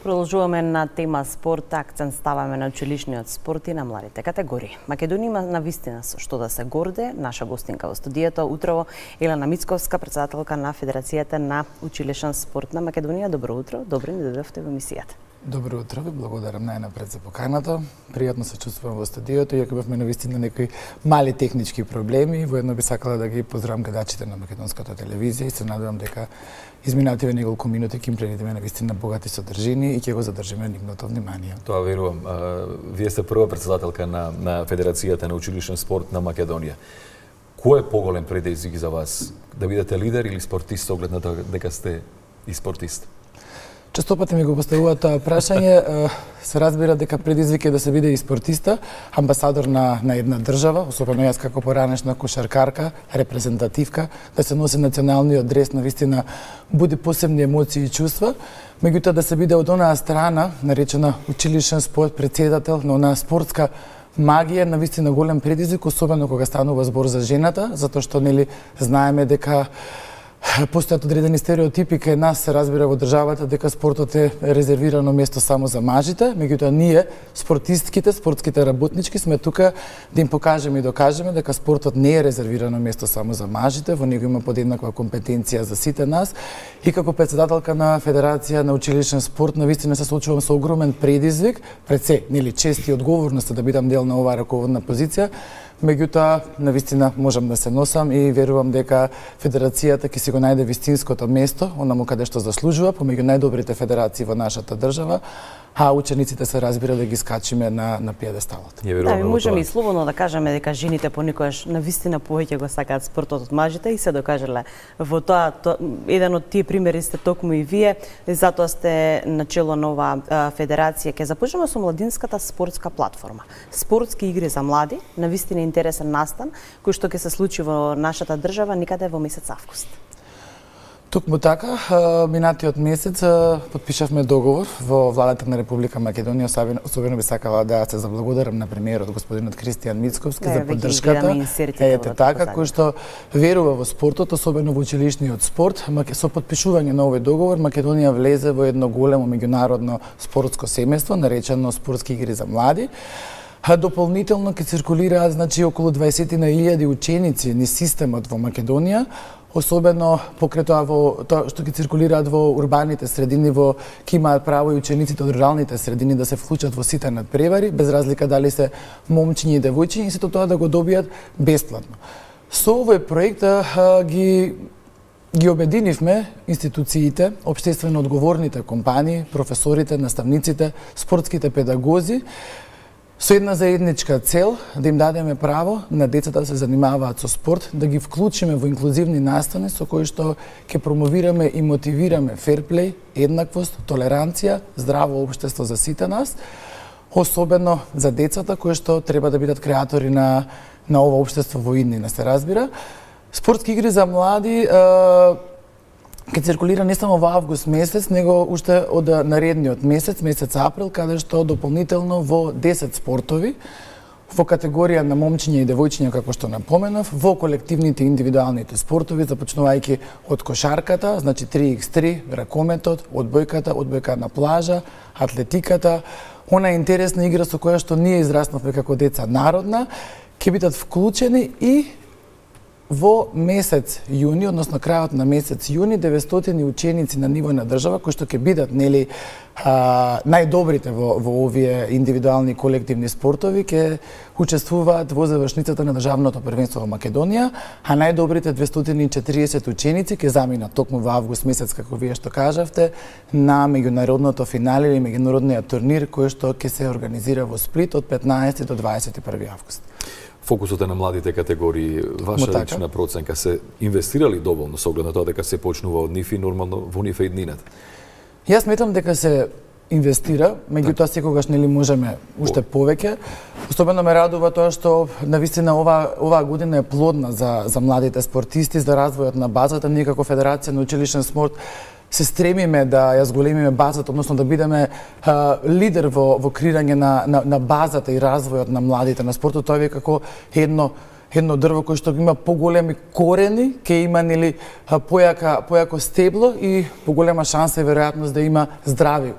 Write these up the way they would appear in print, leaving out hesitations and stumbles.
продолжуваме на тема спорт, акцент ставаме на училишниот спорт и на младите категории. Македонија има навистина со што да се горде. Наша гостинка во студиото утрово Елена Мицковска, председателка на Федерацијата на училишен спорт на Македонија. Добро утро, добро ни дојдовте во емисијата. Добро утро, ви благодарам најнапред за поканата. Пријатно се чувствувам во студиото, иако бевме навистина некои мали технички проблеми. Воедно би сакала да ги поздравам гледачите на македонската телевизија и се надевам дека изминативе неколку минути ќе им предадеме навистина богати содржини и ќе го задржиме нивното внимание. Тоа верувам. Вие сте прва председателка на Федерацијата на училишен спорт на Македонија. Кој е поголем предизвик за вас? Да бидете лидер или спортист, оглед на тоа дека сте и спортист? Честопати ми го поставуваат тоа прашање. Се разбира дека предизвик е да се биде и спортиста, амбасадор на една држава, особено јас како поранешна кошаркарка, репрезентативка, да се носи националниот дрес, навистина буди посебни емоции и чувства. Меѓутоа да се биде од онаа страна, наречена училишен спорт, председател на онаа спортска магија, навистина голем предизвик, особено кога станува збор за жената, затоа што знаеме дека постојат одредени стереотипи кај нас, се разбира во државата дека спортот е резервирано место само за мажите, меѓутоа ние, спортските работнички, сме тука да им покажеме и докажеме дека спортот не е резервирано место само за мажите, во него има подеднаква компетенција за сите нас. И како председателка на Федерација на училишен спорт, навистина се соочувам со огромен предизвик, пред се, чест и одговорност да бидам дел на оваа раководна позиција. Меѓутоа, навистина можам да се носам и верувам дека Федерацијата ќе си го најде вистинското место, онаму каде што заслужува, помеѓу најдобрите федерации во нашата држава, а учениците се разбира да ги скачиме на пиедесталот. Да, можеме и слободно да кажеме дека жените понекогаш навистина повеќе го сакаат спортот од мажите и се докажале во тоа. Еден од тие примери сте токму и вие, затоа сте начело на оваа федерација. Ќе започнеме со младинската спортска платформа. Спортски игри за млади, навистина интересен настан кој што ќе се случи во нашата држава никаде во месец август. Токму така, минатиот месец потпишавме договор во владата на Република Македонија, особено би сакала да се заблагодарам на премиерот господинот Кристијан Мицковски за поддршката. Ете така, кој што верува во спортот, особено во училишниот спорт. Со потпишување на овој договор Македонија влезе во едно големо меѓународно спортско семејство наречено Спортски игри за млади. Дополнително ќе циркулираат околу 20.000 ученици низ системот во Македонија, особено покрај тоа што ќе циркулираат во урбаните средини, ќе имаат право и учениците од руралните средини да се вклучат во сите надпревари, без разлика дали се момчиња и девојчиња, и сето тоа да го добијат бесплатно. Со овој проект ги обединивме институциите, општествено одговорните компании, професорите, наставниците, спортските педагози, со една заедничка цел да им дадеме право на децата да се занимаваат со спорт, да ги вклучиме во инклузивни настани со кои што ќе промовираме и мотивираме ферплеј, еднаквост, толеранција, здраво општество за сите нас, особено за децата кои што треба да бидат креатори на ова општество во иднина, се разбира. Спортски игри за млади ќе циркулира не само во август месец, него уште од наредниот месец, месец април, каде што дополнително во 10 спортови, во категорија на момчиња и девојчиња, како што напоменав, во колективните и индивидуалните спортови, започнувајќи од кошарката, 3x3, ракометот, одбојка на плажа, атлетиката, она интересна игра со која што ние израсновме како деца народна, ќе бидат вклучени и во месец јуни, односно крајот на месец јуни, 900 ученици на ниво на држава, кои што ќе бидат најдобрите во овие индивидуални и колективни спортови, ќе учествуваат во завршницата на државното првенство во Македонија, а најдобрите 240 ученици ќе заминат токму во август месец, како вие што кажавте, на меѓународното финале или меѓународниот турнир кој што ќе се организира во Сплит од 15 до 21 август. Фокусот е на младите категории. Ваша лична проценка, се инвестирали доволно со оглед на тоа дека се почнува од нив и нормално во нив е иднината? Јас сметам дека се инвестира, меѓутоа секогаш можеме уште повеќе. Особено ме радува тоа што навистина оваа година е плодна за младите спортисти, за развојот на базата. Ние како Федерација на училишен спорт се стремиме да ја зголемиме базата, односно да бидеме лидер во креирање на базата и развојот на младите на спортот. Тоа е како едно едно дрво кое што има поголеми корени, ќе има нели појако стебло и поголема шанса и веројатност да има здрави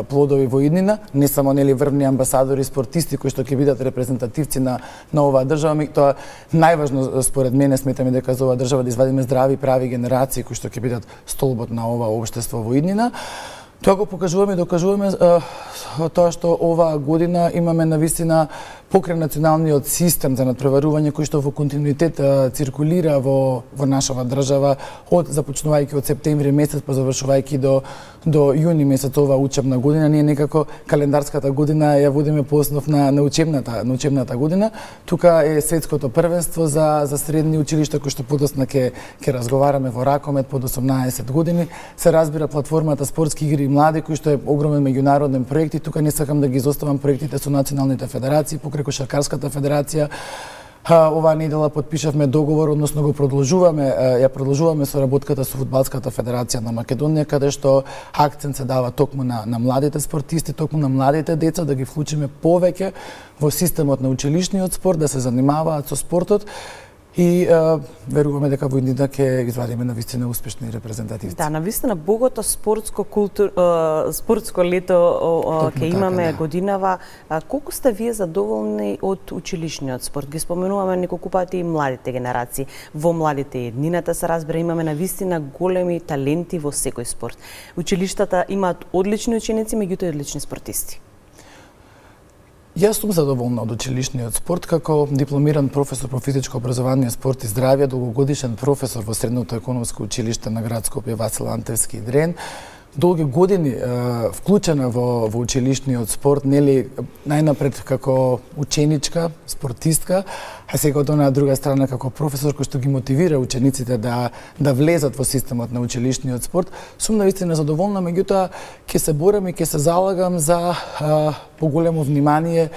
плодови во иднина, не само нели врвни амбасадори, спортисти кои што ќе бидат репрезентативци на оваа држава, тоа најважно според мене, сметаме дека за оваа држава да извадиме здрави прави генерации кои што ќе бидат столбот на ова општество во иднина. Тоа го покажуваме и докажуваме тоа што оваа година имаме навистина покрај националниот систем за надпреварување кој што во континуитет циркулира во нашава држава започнувајќи од септември месец па завршувајќи до јуни месец оваа учебна година. Ние некако календарската година ја водиме по основ на учебната година. Тука е светското првенство за средни училишта кој што подоцна ќе разговараме во Ракомет под 18 години. Се разбира платформата Спортски игри и млади кој што е огромен меѓународен проект и тука не сакам да ги изоставам проектите со националните федерации, покрај Кошаркарската федерација. Оваа недела подпишавме договор, односно ја продолжуваме соработката со Фудбалската федерација на Македонија, каде што акцент се дава токму на младите спортисти, токму на младите деца, да ги вклучиме повеќе во системот на училишниот спорт, да се занимаваат со спортот. И веруваме дека во иднина ќе извадиме навистина успешни репрезентативци. Да, навистина богато спортско лето ќе имаме годинава. Колку сте вие задоволни од училишниот спорт? Ги споменуваме неколку пати и младите генерации. Во младите иднината се разбира имаме навистина големи таленти во секој спорт. Училиштата имаат одлични ученици, меѓутоа и одлични спортисти. Јас сум задоволна од училишниот спорт како дипломиран професор по физичко образование, спорт и здравје, долгогодишен професор во Средното економско училиште на град Скопје Васил Антевски и Дрен. Долги години вклучена во училишниот спорт, нели најнапред како ученичка, спортистка, а сега од онаа друга страна како професор кој што ги мотивира учениците да влезат во системот на училишниот спорт. Сум навистина задоволна, меѓутоа ќе се борам и ќе се залагам за поголемо внимание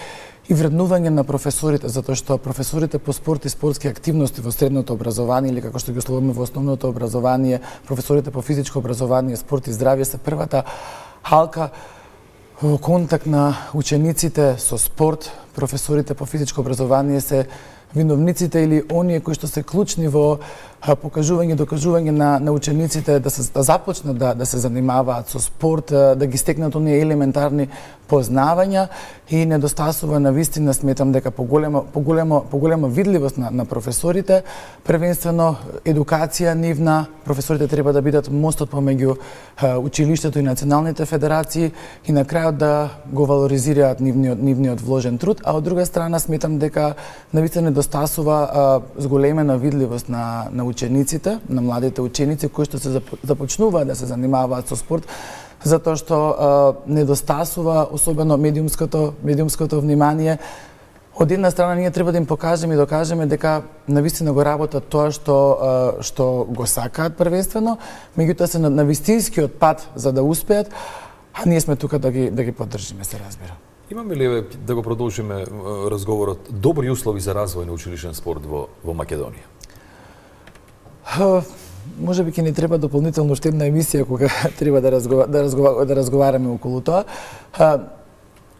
и вреднување на професорите, затоа што професорите по спорт и спортски активности во средното образование или како што ги условуваме во основното образование, професорите по физичко образование, спорт и здравје се првата халка во контакт на учениците со спорт. Професорите по физичко образование се виновниците или оние кои што се клучни во покажување, докажување на учениците да започнат да се занимаваат со спорт, да ги стекнат оние елементарни познавања и недостасува навистина, сметам дека поголема видливост на професорите, првенствено едукација нивна. Професорите треба да бидат мостот помеѓу училиштето и националните федерации и на крајот да го валоризираат нивниот вложен труд, а од друга страна сметам дека навистина недостасува зголемена видливост на учениците, на младите ученици кои што се започнуваат да се занимаваат со спорт, затоа што недостасува особено медиумското внимание. Од една страна ние треба да им покажеме и докажеме дека навистина го работат тоа што го сакаат првенствено, меѓутоа се на вистинскиот пат за да успеат, а ние сме тука да ги поддржиме, се разбира. Имаме ли да го продолжиме разговорот добри услови за развој на училишен спорт во Македонија? Може би ќе ни треба дополнително уште една емисија кога треба да разговараме околу тоа.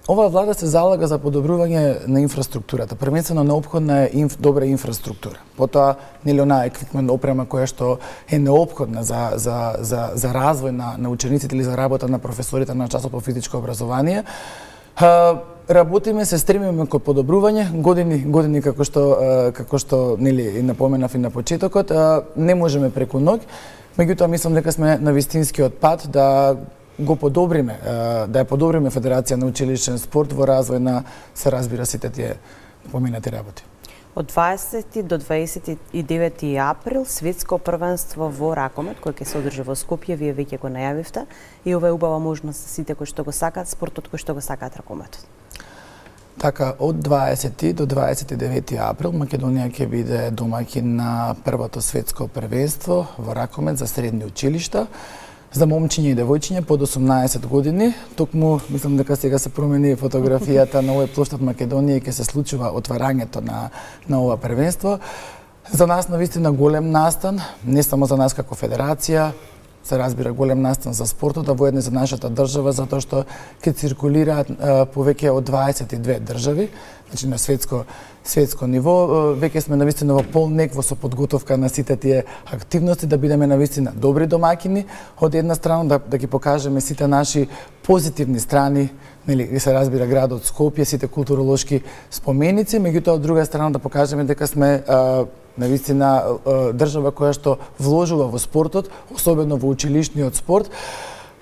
Оваа влада се залага за подобрување на инфраструктурата. Првенствено неопходна е добра инфраструктура. Потоа нели онаа еквипмент, опрема која што е неопходна за развој на учениците или за работа на професорите на часот по физичко образование. Работиме, се стремиме кон подобрување, години како што нели напоменав и на почетокот, не можеме преку ноќ, меѓутоа мислам дека сме на вистинскиот пат да го подобриме, да ја подобриме Федерација на училишен спорт во развој на, се разбира, сите тие поменати работи. Од 20 до 29 април светско првенство во Ракомет кој ќе се одржи во Скопје, вие веќе го најавивте и ова е убава можност за сите кои што го сакаат спортот, кои што го сакаат ракометот. Така, од 20 до 29 април Македонија ќе биде домаќин на првото светско првенство во Ракомет за средни училишта за момчиња и девојчиња под 18 години. Токму мислам дека сега се промени фотографијата на овој плоштад Македонија и ќе се случува отварањето на ова првенство. За нас навистина голем настан, не само за нас како федерација, се разбира голем настан за спортот, а воедно за нашата држава, затоа што ќе циркулираат повеќе од 22 држави, значи на светско ниво. Веќе сме навистина во полнекво со подготовка на сите тие активности, да бидеме навистина добри домаќини, од една страна да ги покажеме сите наши позитивни страни, нели, се разбира градот Скопје, сите културолошки споменици, меѓутоа од друга страна да покажеме дека сме навистина држава која што вложува во спортот, особено во училишниот спорт.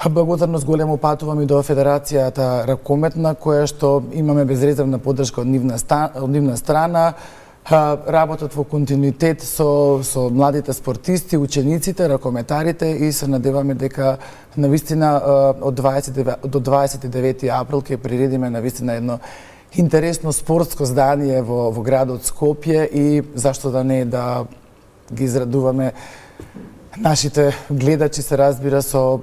Благодарност големо патувам и до Федерацијата ракометна, која што имаме безрезервна поддршка од нивна страна. Работат во континуитет со младите спортисти, учениците, ракометарите и се надеваме дека навистина до 29 април ќе приредиме навистина едно интересно спортско здание во градот Скопје и зашто да не да ги израдуваме нашите гледачи, се разбира, со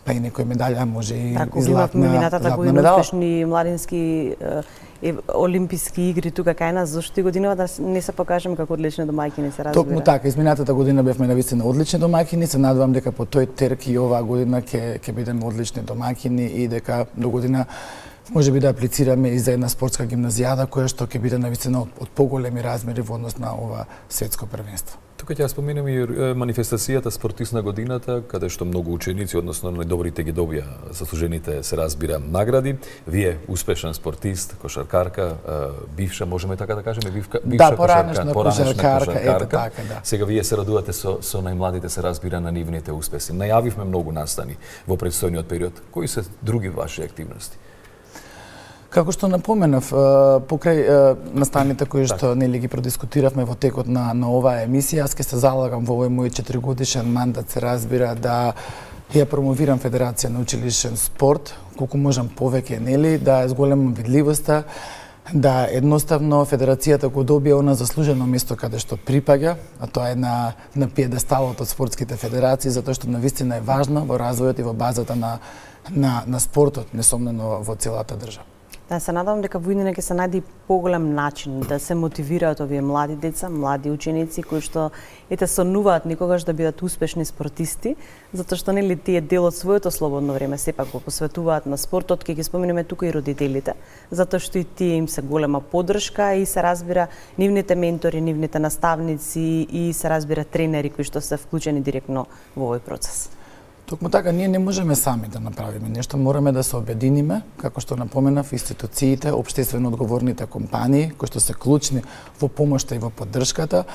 па и некој медалја, може и златна медала. Успешни младински олимписки игри тука кај нас, зашто и годинава да не се покажеме како одлични домаќини, се разбира. Токму така, изминатата година бевме навистина одлични домаќини, се надевам дека по тој терк и оваа година ќе бидеме одлични домаќини и дека до година може би да аплицираме и за една спортска гимназијада која што ќе биде навистина од поголеми размери во однос на ова светско првенство. Тука ќе споменем и манифестацијата Спортист на годината, каде што многу ученици, односно најдобрите ги добија заслужените, се разбира, награди. Вие успешен спортист, кошаркарка, бивша, можеме така да кажеме, бивша поранешна кошаркарка. Сега вие се радувате со најмладите, се разбира, на нивните успеси. Најавивме многу настани во предстојниот период. Кои се други ваши активности? Како што напоменав, покрај настаните кои што нели ги продискутиравме во текот на оваа емисија, аз ќе се залагам во овој мој 4-годишен мандат, се разбира, да ја промовирам Федерација на училишен спорт, колку можам повеќе, нели, да ја зголемам видливоста, да едноставно Федерацијата го добие она заслужено место каде што припаѓа, а тоа е на пиедесталот од спортските федерации, затоа што навистина е важно во развојот и во базата на спортот, несомнено во целата држава. Да, се надевам дека во иднина ќе се најде поголем начин да се мотивираат овие млади деца, млади ученици кои што сонуваат никогаш да бидат успешни спортисти, затоа што нели тие дел од своето слободно време сепак го посветуваат на спортот, ќе ги споменеме тука и родителите, затоа што и тие им се голема поддршка и се разбира нивните ментори, нивните наставници и се разбира тренери кои што се вклучени директно во овој процес. Токму така, ние не можеме сами да направиме нешто, мораме да се обединиме, како што напоменав, институциите, општествено одговорните компании, кои што се клучни во помошта и во поддршката,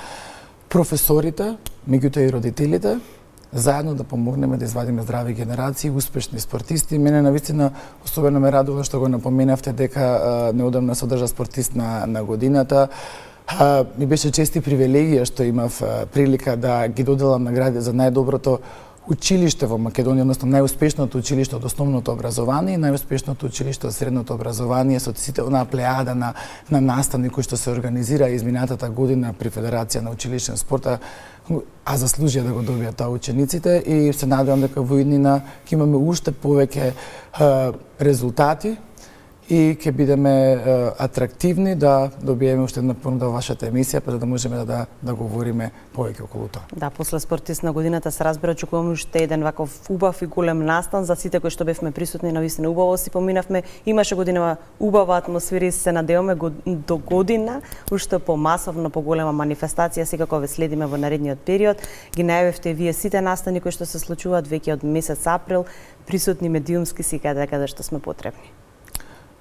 професорите, меѓутоа и родителите, заедно да помогнеме да извадиме здрави генерации, успешни спортисти. Мене навистина особено ме радува што го напоменавте дека неодамна се одржа спортист на годината. Ми беше чест и привилегија што имав прилика да ги доделам награди за најдоброто училиште во Македонија, односно најуспешното училиште од основното образование и најуспешното училиште од средното образование со сите онаа плејада на настани кои што се организира изминатата година при Федерација на училишен спорт, а заслужија да го добијат таа учениците и се надевам дека во иднина ќе имаме уште повеќе резултати и ќе бидеме атрактивни да добиеме уште една понуда во вашата емисија, па да можеме да говориме повеќе околу тоа. Да, после Спортист на годината се разбира, очекуваме уште еден ваков убав и голем настан за сите кои што бевме присутни, навистина убаво си поминавме. Имаше година убава атмосфера и се надеваме до година уште помасовно, поголема манифестација, секако ве следиме во наредниот период. Ги најавивте вие сите настани кои што се случуваат веќе од месец април, присутни медиумски си каде што сме потребни.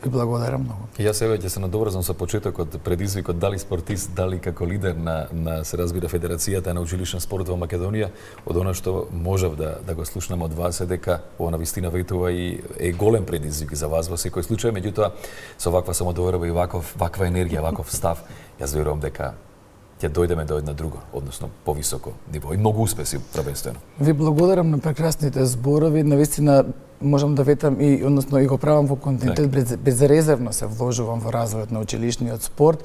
Ви благодарам многу. Јас сега ќе се надоврзам со почетокот, предизвикот дали спортист, дали како лидер на се разбира Федерацијата на училишен спорт во Македонија, од она што можев да го слушнам од вас е дека ова навистина ветува и е голем предизвик за вас во секој случај, меѓутоа со ваква самодоверба и ваква енергија, ваков став, јас верувам дека ќе дојдеме до една друга, односно повисоко ниво и многу успеси првенствено. Ви благодарам на прекрасните зборови, навистина можам да ветам и односно и го правам во континуитет, безрезервно се вложувам во развојот на училишниот спорт,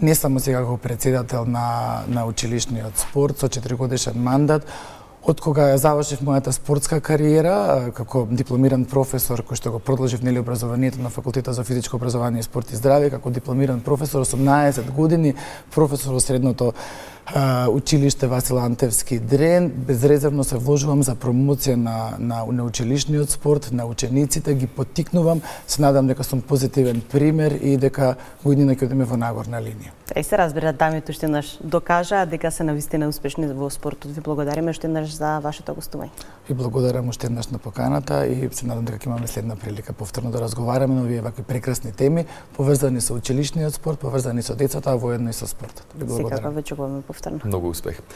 не само сега како председател на училишниот спорт со 4-годишен мандат. Од кога ја завршив мојата спортска кариера како дипломиран професор кој што го продолжив нели образованието на факултетот за физичко образование, спорт и здравје, како дипломиран професор 18 години, професор во средното училиште Васил Антевски Дрен. Безрезервно се вложувам за промоција на училишниот спорт, на учениците, ги поттикнувам. Се надам дека сум позитивен пример и дека година ќе одиме во нагорна линија. И се разбира, дамите уште еднаш докажаа дека се навистина успешни во спортот. Ви благодариме уште еднаш за вашето гостување. Ви благодарам уште еднаш на поканата и се надам дека ќе имаме следна прилика повторно да разговараме на овие вакви прекрасни теми, поврзани со училишниот спорт, поврзани со децата, а воедно и со спортот. Ви благодарам. Секако ве чуваме повторно. Многу успех.